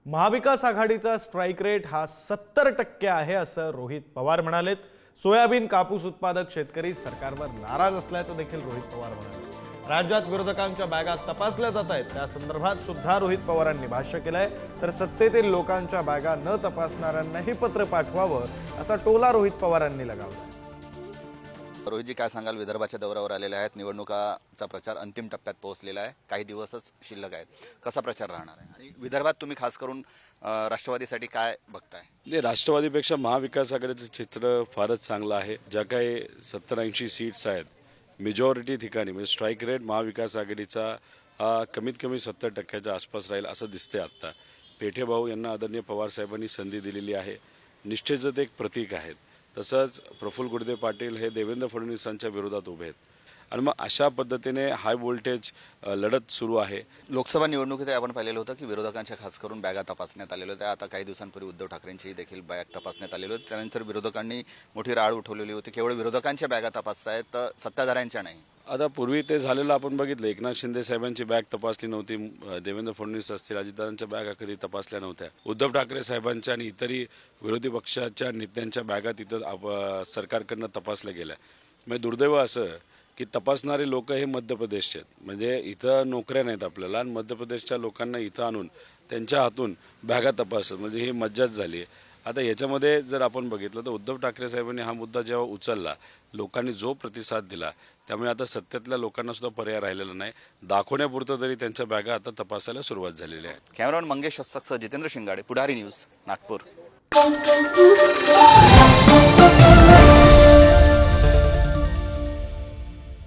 महाविकास आघाडीचा strike rate हा 70% आहे असं रोहित पवार म्हणालेत। सोयाबीन कापूस उत्पादक शेतकरी सरकारवर नाराज असल्याचं देखील रोहित पवार म्हणाले। राज्यात विरोधकांच्या बॅगा तपासल्या जात आहेत त्या संदर्भात सुद्धा रोहित पवारांनी भाष्य केलंय। तर सत्तेतील लोकांच्या बॅगा न तपासणाऱ्यांनाही पत्र पाठवावं असा टोला रोहित पवारांनी लगावला। रोहितजी काय सांगाल, विदर्भाच्या दौऱ्यावर आलेले आहेत, निवडणुकाचा प्रचार अंतिम टप्प्यात पोहोचलेला आहे, काही दिवसच शिल्लक आहेत, कसा प्रचार राहणार आहे आणि विदर्भात तुम्ही खास करून राष्ट्रवादीसाठी काय बघताय? म्हणजे राष्ट्रवादीपेक्षा महाविकास आघाडीचं चित्र फारच चांगलं आहे। ज्या काही 70-80 सीट्स आहेत मेजॉरिटी ठिकाणी म्हणजे स्ट्राइक रेट महाविकास आघाडीचा हा कमीत कमी 70% आसपास राहील असं दिसते। आत्ता पेठे भाऊ यांना आदरणीय पवार साहेबांनी संधी दिलेली आहे, निष्ठेचं ते एक प्रतीक आहेत। तसंच प्रफुल्ल गुडदे पाटील हे देवेंद्र फडणवीसांच्या विरोधात उभे आहेत आणि मग अशा पद्धतीने हाय व्होल्टेज लढत सुरू आहे। लोकसभा निवडणुकीत आपण पाहिलेलं होतं की विरोधकांच्या खास करून बॅगा तपासण्यात आलेल्या होत्या। आता काही दिवसांपूर्वी उद्धव ठाकरेंची देखील बॅग तपासण्यात आलेली होती, त्यानंतर विरोधकांनी मोठी राळ उठवलेली होती। केवळ विरोधकांच्या बॅगा तपासतायत तर सत्ताधाऱ्यांच्या नाही। आता पूर्वी ते झालेलं आपण बघितलं, एकनाथ शिंदे साहेबांची बॅग तपासली नव्हती, देवेंद्र फडणवीस असतील अजितदादांच्या बॅगा कधी तपासल्या नव्हत्या, उद्धव ठाकरे साहेबांच्या आणि इतरही विरोधी पक्षाच्या नेत्यांच्या बॅगा तिथं सरकारकडनं तपासल्या गेल्या। म्हणजे दुर्दैव असं की तपासणारे लोक हे मध्य प्रदेशचे आहेत, म्हणजे इथं नोकऱ्या नाहीत आपल्याला आणि मध्य प्रदेशच्या लोकांना इथं आणून त्यांच्या हातून बॅगा तपासत म्हणजे ही मज्जाच झाली आहे। आता याच्यामध्ये जर आपण बघितलं तर उद्धव ठाकरे साहेबांनी हा मुद्दा जेव्हा उचलला, लोकांनी जो प्रतिसाद दिला, त्यामुळे आता सत्तेतल्या लोकांना सुद्धा पर्याय राहिलेला नाही, दाखवण्यापुरतं तरी त्यांच्या बॅगा आता तपासायला सुरुवात झालेली आहे। कॅमेरामन मंगेश हस्तकसह जितेंद्र शिंगाडे, पुढारी न्यूज, नागपूर।